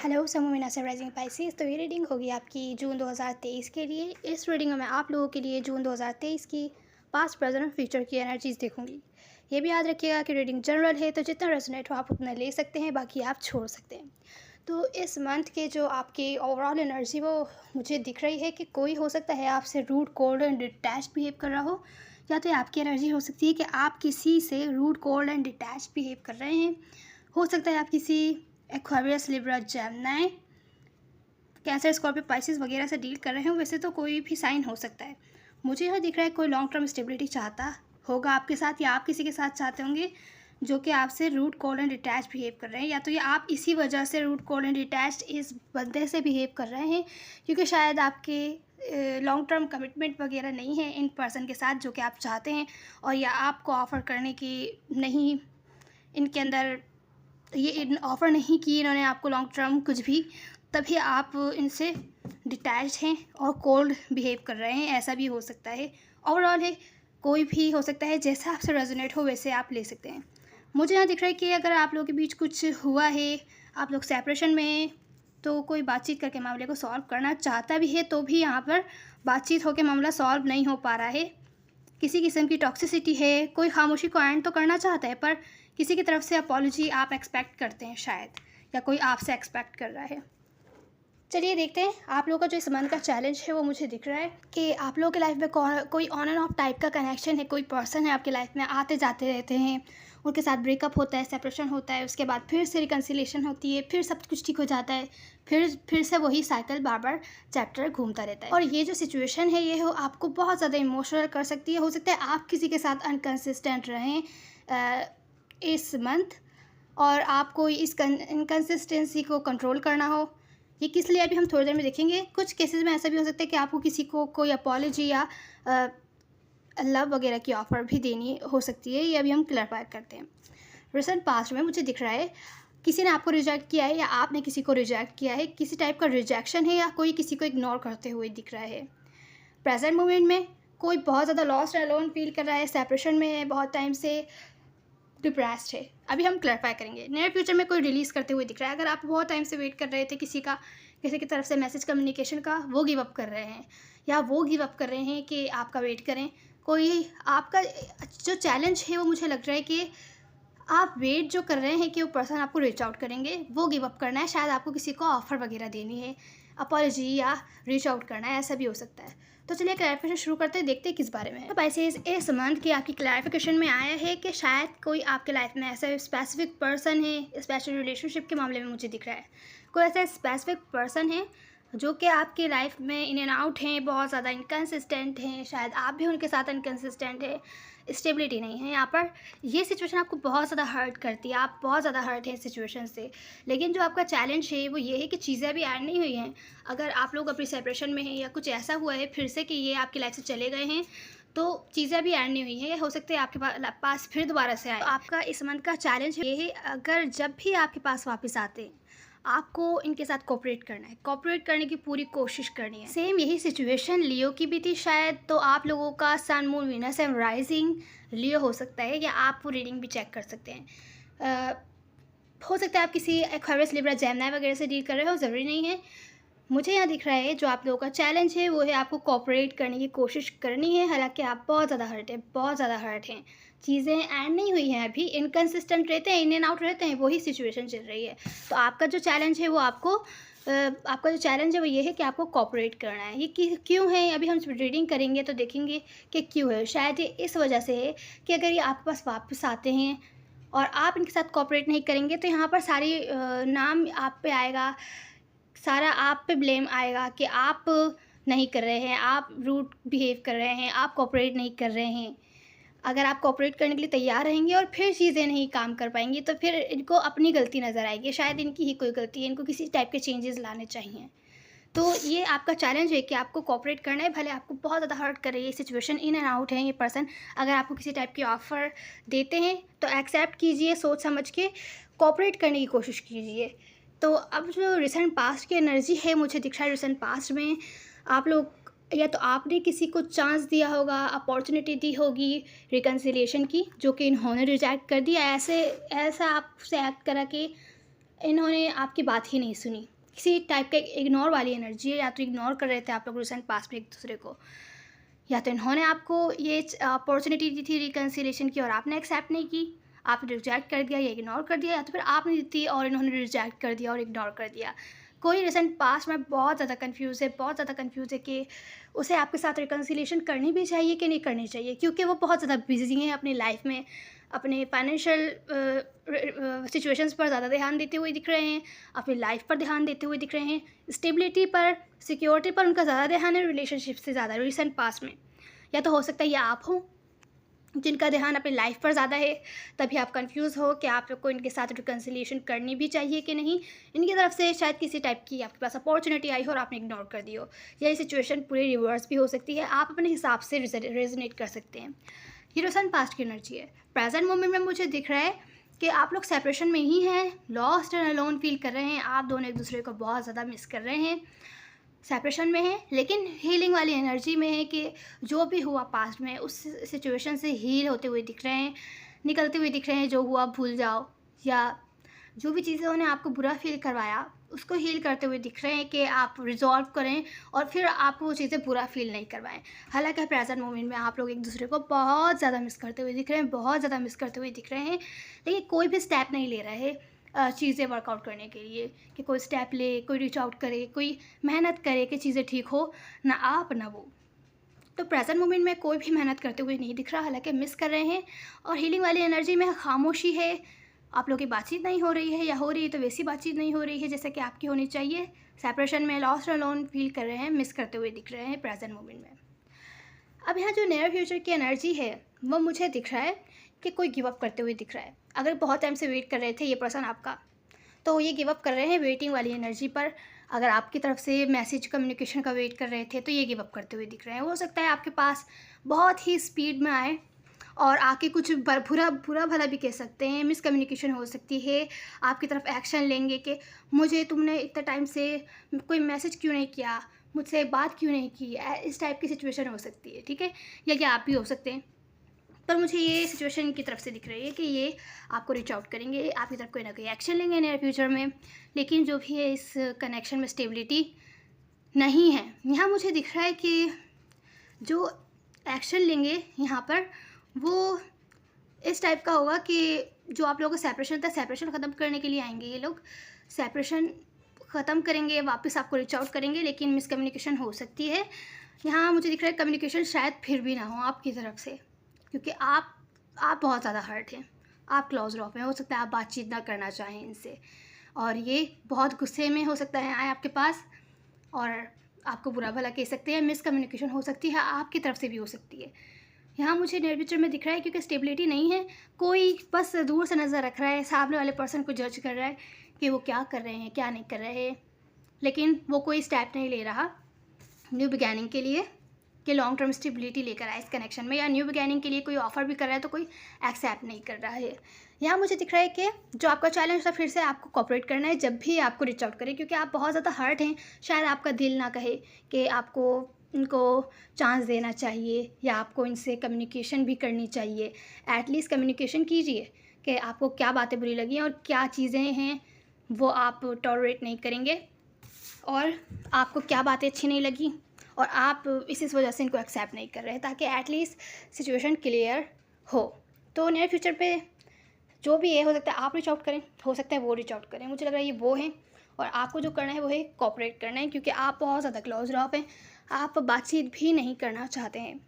Hello समूमिना से rising Pisces. तो ये रीडिंग होगी आपकी जून 2023 के लिए। इस रीडिंग में मैं आप लोगों के लिए जून 2023 की पास्ट प्रेजेंट और फ्यूचर की एनर्जीज देखूंगी। ये भी याद रखिएगा कि रीडिंग जनरल है, तो जितना रेजोनेट हो आप उतना ले सकते हैं, बाकी आप छोड़ सकते हैं। तो इस मंथ के जो आपकी ओवरऑल एनर्जी वो मुझे दिख रही है कि कोई हो सकता है आपसे rude, cold and detached behave कर रहा हो, या तो आपकी एनर्जी हो सकती है कि आप किसी से rude, cold and detached behave कर रहे हैं। हो सकता है आप किसी Aquarius, Libra, Gemini, Cancer, Scorpio, Pisces वगैरह से डील कर रहे हो। वैसे तो कोई भी साइन हो सकता है। मुझे यह दिख रहा है कोई लॉन्ग टर्म स्टेबिलिटी चाहता होगा आपके साथ, या आप किसी के साथ चाहते होंगे जो कि आपसे rude, cold and detach behave कर रहे हैं, या तो ये आप इसी वजह से रूड, कोल्ड एंड डिटैच इस बंदे से बिहेव कर रहे हैं क्योंकि शायद आपके लॉन्ग टर्म कमिटमेंट वगैरह नहीं है इन पर्सन के साथ जो कि आप चाहते हैं, और या आपको ऑफ़र करने की नहीं, इनके अंदर ये ऑफ़र नहीं की इन्होंने आपको लॉन्ग टर्म कुछ भी, तभी आप इनसे डिटैच्ड हैं और कोल्ड बिहेव कर रहे हैं। ऐसा भी हो सकता है। ओवरऑल है, कोई भी हो सकता है, जैसा आपसे रेजोनेट हो वैसे आप ले सकते हैं। मुझे यहाँ दिख रहा है कि अगर आप लोगों के बीच कुछ हुआ है, आप लोग सेपरेशन में हैं, तो कोई बातचीत करके मामले को सॉल्व करना चाहता भी है, तो भी यहाँ पर बातचीत होकर मामला सॉल्व नहीं हो पा रहा है। किसी किस्म की टॉक्सिसिटी है, कोई खामोशी को एंड तो करना चाहता है, पर किसी की तरफ से अपॉलॉजी आप एक्सपेक्ट करते हैं शायद, या कोई आपसे एक्सपेक्ट कर रहा है। चलिए देखते हैं आप लोगों का जो इस मंथ का चैलेंज है वो मुझे दिख रहा है कि आप लोगों की लाइफ में कोई ऑन एंड ऑफ टाइप का कनेक्शन है, कोई पर्सन है आपकी लाइफ में, आते जाते रहते हैं, उनके साथ ब्रेकअप होता है, सेपरेशन होता है, उसके बाद फिर से रिकन्सिलेशन होती है, फिर सब कुछ ठीक हो जाता है, फिर से वही साइकिल बार बार चैप्टर घूमता रहता है। और ये जो सिचुएशन है ये हो आपको बहुत ज़्यादा इमोशनल कर सकती है। हो सकता है आप किसी के साथ अनकन्सिस्टेंट रहें इस मंथ, और आपको इस इनकन्सिस्टेंसी को कंट्रोल करना हो। ये किस लिए अभी हम थोड़ी देर में देखेंगे। कुछ केसेस में ऐसा भी हो सकता है कि आपको किसी को कोई अपॉलॉजी या लव वगैरह की ऑफ़र भी देनी हो सकती है। ये अभी हम क्लैरिफाई करते हैं। रिसेंट पास्ट में मुझे दिख रहा है किसी ने आपको रिजेक्ट किया है, या आपने किसी को रिजेक्ट किया है, किसी टाइप का रिजेक्शन है, या कोई किसी को इग्नोर करते हुए दिख रहा है। प्रेजेंट मोमेंट में कोई बहुत ज़्यादा लॉस्ट एंड अलोन फील कर रहा है, सेपरेशन में है, बहुत टाइम से डिप्रेस्ड है। अभी हम क्लैरिफाई करेंगे। नियर फ्यूचर में कोई रिलीज़ करते हुए दिख रहा है। अगर आप बहुत टाइम से वेट कर रहे थे किसी की तरफ से मैसेज कम्युनिकेशन का, वो गिव अप कर रहे हैं, या वो गिव अप कर रहे हैं कि आपका वेट करें। कोई आपका जो चैलेंज है वो मुझे लग रहा है कि आप वेट जो कर रहे हैं कि वो पर्सन आपको रीच आउट करेंगे, वो गिव अप करना है। शायद आपको किसी को ऑफ़र वगैरह देनी है, अपॉलॉजी या रीच आउट करना है, ऐसा भी हो सकता है। तो चलिए क्लैरिफिकेशन शुरू करते हैं, देखते हैं किस बारे में है। तो वैसे इस मंथ की आपकी क्लैरिफिकेशन में आया है कि शायद कोई आपके लाइफ में ऐसा स्पेसिफिक पर्सन है, स्पेशल रिलेशनशिप के मामले में मुझे दिख रहा है कोई ऐसा स्पेसिफिक पर्सन है जो कि आपकी लाइफ में इन एंड आउट हैं, बहुत ज़्यादा इनकन्सिस्टेंट हैं। शायद आप भी उनके साथ इनकन्सिस्टेंट है, स्टेबिलिटी नहीं है यहाँ पर। ये सिचुएशन आपको बहुत ज़्यादा हर्ट करती है, आप बहुत ज़्यादा हर्ट हैं इस सिचुएशन से। लेकिन जो आपका चैलेंज है वो ये है कि चीज़ें अभी ऐड नहीं हुई हैं। अगर आप लोग अपनी सेपरेशन में हैं, या कुछ ऐसा हुआ है फिर से कि ये आपकी लाइफ से चले गए हैं, तो चीज़ें अभी ऐड नहीं हुई हैं। हो सकता है आपके पास फिर दोबारा से आए। तो आपका इस मंथ का चैलेंज ये है, अगर जब भी आपके पास वापस आते हैं, आपको इनके साथ कोऑपरेट करना है, कोऑपरेट करने की पूरी कोशिश करनी है। सेम यही सिचुएशन लियो की भी थी शायद। तो आप लोगों का सन, मून, वीनस एंड राइजिंग लियो हो सकता है, या आप वो रीडिंग भी चेक कर सकते हैं। हो सकता है आप किसी एक्वेरियस, लिब्रा, जेमिनी वगैरह से डील कर रहे हो, ज़रूरी नहीं है। मुझे यहाँ दिख रहा है जो आप लोगों का चैलेंज है वो है आपको कोऑपरेट करने की कोशिश करनी है। हालांकि आप बहुत ज़्यादा हर्ट हैं, बहुत ज़्यादा हर्ट हैं। चीज़ें एंड नहीं हुई हैं, अभी इनकन्सिस्टेंट रहते हैं, इन एंड आउट रहते हैं, वही सिचुएशन चल रही है। तो आपका जो चैलेंज है वो आपका जो चैलेंज है वो ये है कि आपको कोऑपरेट करना है। ये क्यों है, अभी हम रीडिंग करेंगे तो देखेंगे कि क्यों है। शायद ये इस वजह से है कि अगर ये आपके पास वापस आते हैं और आप इनके साथ कोऑपरेट नहीं करेंगे, तो यहाँ पर सारी नाम आप पे आएगा, सारा आप पे ब्लेम आएगा कि आप नहीं कर रहे हैं, आप रूड बिहेव कर रहे हैं, आप कोऑपरेट नहीं कर रहे हैं। अगर आप कोऑपरेट करने के लिए तैयार रहेंगे और फिर चीज़ें नहीं काम कर पाएंगी, तो फिर इनको अपनी गलती नज़र आएगी। शायद इनकी ही कोई गलती है, इनको किसी टाइप के चेंजेस लाने चाहिए। तो ये आपका चैलेंज है कि आपको कोऑपरेट करना है। भले आपको बहुत ज़्यादा हर्ट कर रही है सिचुएशन, इन एंड आउट है ये पर्सन। अगर आपको किसी टाइप की ऑफ़र देते हैं तो एक्सेप्ट कीजिए, सोच समझ के कोऑपरेट करने की कोशिश कीजिए। तो अब जो रिसेंट पास्ट की एनर्जी है मुझे दिख रहा है, रिसेंट पास्ट में आप लोग, या तो आपने किसी को चांस दिया होगा, अपॉर्चुनिटी दी होगी रिकन्सिलिएशन की, जो कि इन्होंने रिजेक्ट कर दिया। ऐसा आपसे एक्ट करा कि इन्होंने आपकी बात ही नहीं सुनी, किसी टाइप का इग्नोर वाली एनर्जी है। या तो इग्नोर कर रहे थे आप लोग रिसेंट पास्ट में एक दूसरे को, या तो इन्होंने आपको ये अपॉर्चुनिटी दी थी रिकन्सिलेशन की और आपने एक्सेप्ट नहीं की, आपने रिजेक्ट कर दिया या इग्नोर कर दिया, या तो फिर आपने दी थी और इन्होंने रिजेक्ट कर दिया और इग्नोर कर दिया। कोई रिसेंट पास्ट में बहुत ज़्यादा कंफ्यूज है, बहुत ज़्यादा कंफ्यूज है कि उसे आपके साथ रिकन्सिलेशन करनी भी चाहिए कि नहीं करनी चाहिए, क्योंकि वो बहुत ज़्यादा बिजी हैं अपनी लाइफ में, अपने फाइनेंशियल सिचुएशंस पर ज़्यादा ध्यान देते हुए दिख रहे हैं, अपनी लाइफ पर ध्यान देते हुए दिख रहे हैं, स्टेबिलिटी पर, सिक्योरिटी पर उनका ज़्यादा ध्यान है रिलेशनशिप से ज़्यादा रिसेंट पास्ट में। या तो हो सकता है ये आप हो जिनका ध्यान अपनी लाइफ पर ज़्यादा है, तभी आप कंफ्यूज हो कि आप लोग को इनके साथ रिकन्सिलिएशन करनी भी चाहिए कि नहीं। इनकी तरफ से शायद किसी टाइप की आपके पास अपॉर्चुनिटी आई हो और आपने इग्नोर कर दी हो, या ये सिचुएशन पूरी रिवर्स भी हो सकती है, आप अपने हिसाब से रेजोनेट कर सकते हैं। ये रिसेंट पास्ट की एनर्जी है। प्रेजेंट मोमेंट में मुझे दिख रहा है कि आप लोग सेपरेशन में ही हैं, लॉस्ट एंड अलोन फील कर रहे हैं, आप दोनों एक दूसरे को बहुत ज़्यादा मिस कर रहे हैं, सेपरेशन में है, लेकिन हीलिंग वाली एनर्जी में है कि जो भी हुआ पास्ट में उस सिचुएशन से हील होते हुए दिख रहे हैं, निकलते हुए दिख रहे हैं। जो हुआ भूल जाओ, या जो भी चीज़ें उन्हें आपको बुरा फील करवाया उसको हील करते हुए दिख रहे हैं कि आप रिजॉल्व करें और फिर आपको वो चीज़ें बुरा फील नहीं करवाएं। हालांकि प्रेजेंट मोमेंट में आप लोग एक दूसरे को बहुत ज़्यादा मिस करते हुए दिख रहे हैं, बहुत ज़्यादा मिस करते हुए दिख रहे हैं, लेकिन कोई भी स्टेप नहीं ले रहे चीज़ें वर्कआउट करने के लिए, कि कोई स्टेप ले, कोई रीच आउट करे, कोई मेहनत करे कि चीज़ें ठीक हो, ना आप ना वो। तो प्रेजेंट मोमेंट में कोई भी मेहनत करते हुए नहीं दिख रहा, हालांकि मिस कर रहे हैं। और हीलिंग वाली एनर्जी में खामोशी है, आप लोगों की बातचीत नहीं हो रही है, या हो रही है तो वैसी बातचीत नहीं हो रही है जैसे कि आपकी होनी चाहिए। सेपरेशन में लॉस्ट और अलोन फील कर रहे हैं, मिस करते हुए दिख रहे हैं प्रेजेंट मोमेंट में। अब यहाँ जो नियर फ्यूचर की एनर्जी है वो मुझे दिख रहा है कि कोई गिव अप करते हुए दिख रहा है। अगर बहुत टाइम से वेट कर रहे थे ये पर्सन आपका, तो ये गिव अप कर रहे हैं वेटिंग वाली एनर्जी पर। अगर आपकी तरफ से मैसेज कम्युनिकेशन का वेट कर रहे थे तो ये गिव अप करते हुए दिख रहे हैं। हो सकता है आपके पास बहुत ही स्पीड में आए और आके कुछ बुरा भला भी कह सकते हैं, मिसकम्युनिकेशन हो सकती है, आपकी तरफ एक्शन लेंगे कि मुझे तुमने इतने टाइम से कोई मैसेज क्यों नहीं किया, मुझसे बात क्यों नहीं की, इस टाइप की सिचुएशन हो सकती है, ठीक है। या आप भी हो सकते हैं, पर मुझे ये सिचुएशन की तरफ से दिख रही है कि ये आपको रीच आउट करेंगे, आपकी तरफ कोई ना कोई एक्शन लेंगे नियर फ्यूचर में। लेकिन जो भी है इस कनेक्शन में स्टेबिलिटी नहीं है। यहाँ मुझे दिख रहा है कि जो एक्शन लेंगे यहाँ पर वो इस टाइप का होगा कि जो आप लोगों का सेपरेशन था, सेपरेशन ख़त्म करने के लिए आएंगे ये लोग, सेपरेशन ख़त्म करेंगे, वापस आपको रीच आउट करेंगे, लेकिन मिसकम्युनिकेशन हो सकती है। यहाँ मुझे दिख रहा है कम्युनिकेशन शायद फिर भी ना हो आपकी तरफ से, क्योंकि आप बहुत ज़्यादा हर्ट हैं, आप क्लोज ऑफ हैं। हो सकता है आप बातचीत ना करना चाहें इनसे, और ये बहुत गुस्से में हो सकता है आए आपके पास और आपको बुरा भला कह सकते हैं। मिसकम्युनिकेशन हो सकती है, आपकी तरफ से भी हो सकती है। यहाँ मुझे नियर फ्यूचर में दिख रहा है क्योंकि स्टेबिलिटी नहीं है, कोई बस दूर से नज़र रख रहा है, सामने वाले पर्सन को जज कर रहा है कि वो क्या कर रहे हैं क्या नहीं कर रहे हैं, लेकिन वो कोई स्टेप नहीं ले रहा न्यू बिगैनिंग के लिए कि लॉन्ग टर्म स्टेबिलिटी लेकर आए इस कनेक्शन में, या न्यू बिगैनिंग के लिए कोई ऑफ़र भी कर रहा है तो कोई एक्सेप्ट नहीं कर रहा है। यहाँ मुझे दिख रहा है कि जो आपका चैलेंज था फिर से आपको कोऑपरेट करना है जब भी आपको रीच आउट करें, क्योंकि आप बहुत ज़्यादा हर्ट हैं। शायद आपका दिल ना कहे कि आपको इनको चांस देना चाहिए या आपको इनसे कम्युनिकेशन भी करनी चाहिए। एटलीस्ट कम्युनिकेशन कीजिए कि आपको क्या बातें बुरी लगी और क्या चीज़ें हैं वो आप टॉलरेट नहीं करेंगे, और आपको क्या बातें अच्छी नहीं लगी और आप इस वजह से इनको एक्सेप्ट नहीं कर रहे, ताकि एटलीस्ट सिचुएशन क्लियर हो। तो नियर फ्यूचर पे जो भी है, हो सकता है आप रीच आउट करें, हो सकता है वो रीच आउट करें। मुझे लग रहा है ये वो हैं, और आपको जो करना है वो है कोऑपरेट करना है, क्योंकि आप बहुत ज़्यादा क्लोज रफ हैं, आप बातचीत भी नहीं करना चाहते हैं,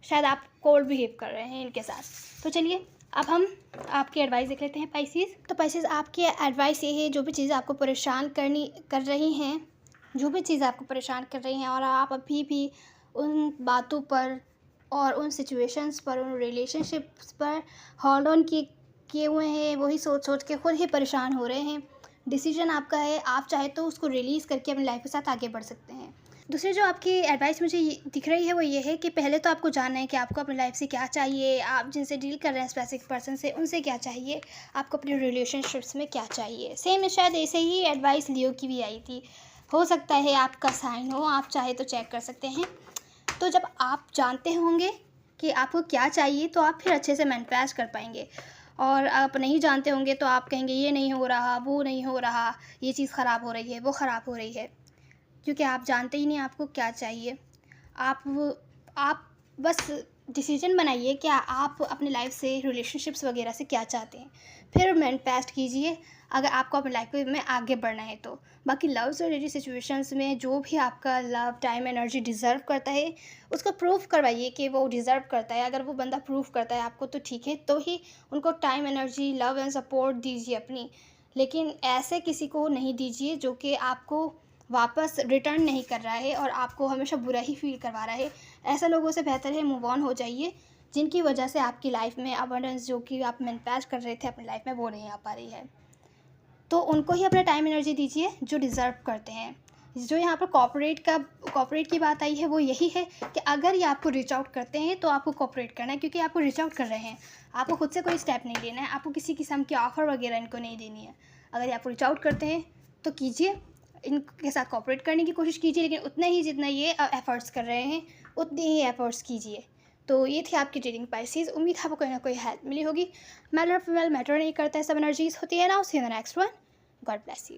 शायद आप कोल्ड बिहेव कर रहे हैं इनके साथ। तो चलिए अब हम आपकी एडवाइस देख लेते हैं पाइसेस। तो पाइसेस आपकी एडवाइस ये है, जो भी चीज़ें आपको परेशान कर रही हैं, जो भी चीज़ें आपको परेशान कर रही हैं और आप अभी भी उन बातों पर और उन सिचुएशंस पर, उन रिलेशनशिप्स पर होल्ड ऑन किए हुए हैं, वही सोच सोच के खुद ही परेशान हो रहे हैं। डिसीजन आपका है, आप चाहे तो उसको रिलीज़ करके अपनी लाइफ के साथ आगे बढ़ सकते हैं। दूसरी जो आपकी एडवाइस मुझे दिख रही है वो ये है कि पहले तो आपको जानना है कि आपको अपनी लाइफ से क्या चाहिए, आप जिनसे डील कर रहे हैं स्पेसिफिक पर्सन से उनसे क्या चाहिए, आपको अपने रिलेशनशिप्स में क्या चाहिए। सेम शायद ऐसे ही एडवाइस लियो की भी आई थी, हो सकता है आपका साइन हो, आप चाहे तो चेक कर सकते हैं। तो जब आप जानते होंगे कि आपको क्या चाहिए तो आप फिर अच्छे से मैनिफेस्ट कर पाएंगे। और आप नहीं जानते होंगे तो आप कहेंगे ये नहीं हो रहा, वो नहीं हो रहा, ये चीज़ ख़राब हो रही है, वो ख़राब हो रही है। क्योंकि आप जानते ही नहीं आपको क्या चाहिए। आप आप बस डिसीजन बनाइए कि आप अपनी लाइफ से, रिलेशनशिप्स वगैरह से क्या चाहते हैं, फिर मैनिफेस्ट कीजिए अगर आपको अपनी लाइफ में आगे बढ़ना है तो। बाकी लव से रिलेटेड सिचुएशंस में जो भी आपका लव, टाइम, एनर्जी डिज़र्व करता है, उसको प्रूव करवाइए कि वो डिज़र्व करता है। अगर वो बंदा प्रूव करता है आपको तो ठीक है, तो ही उनको time, energy, love and support दीजिए अपनी। लेकिन ऐसे किसी को नहीं दीजिए जो कि आपको वापस रिटर्न नहीं कर रहा है और आपको हमेशा बुरा ही फ़ील करवा रहा है। ऐसे लोगों से बेहतर है मूव ऑन हो जाइए, जिनकी वजह से आपकी लाइफ में अबंडेंस जो कि आप मैनिफेस्ट कर रहे थे अपनी लाइफ में, वो नहीं आ पा रही है। तो उनको ही अपना टाइम एनर्जी दीजिए जो डिज़र्व करते हैं। जो यहाँ पर कॉपरेट की बात आई है वो यही है कि अगर ये आपको रीच आउट करते हैं तो आपको कॉपरेट करना है, क्योंकि आपको रीच आउट कर रहे हैं। आपको खुद से कोई स्टेप नहीं लेना है, आपको किसी किस्म की ऑफ़र वगैरह इनको नहीं देनी है। अगर ये आपको रीच आउट करते हैं तो कीजिए, इनके साथ कॉपरेट करने की कोशिश कीजिए, लेकिन उतना ही जितना ये एफ़र्ट्स कर रहे हैं उतने ही एफ़र्ट्स कीजिए। तो ये थी आपकी रीडिंग पाइसेस। उम्मीद है आपको कोई ना कोई हेल्प मिली होगी। मेल और फीमेल मैटर नहीं करता है, सब एनर्जीज़ होती है ना। See in the next one. God bless you.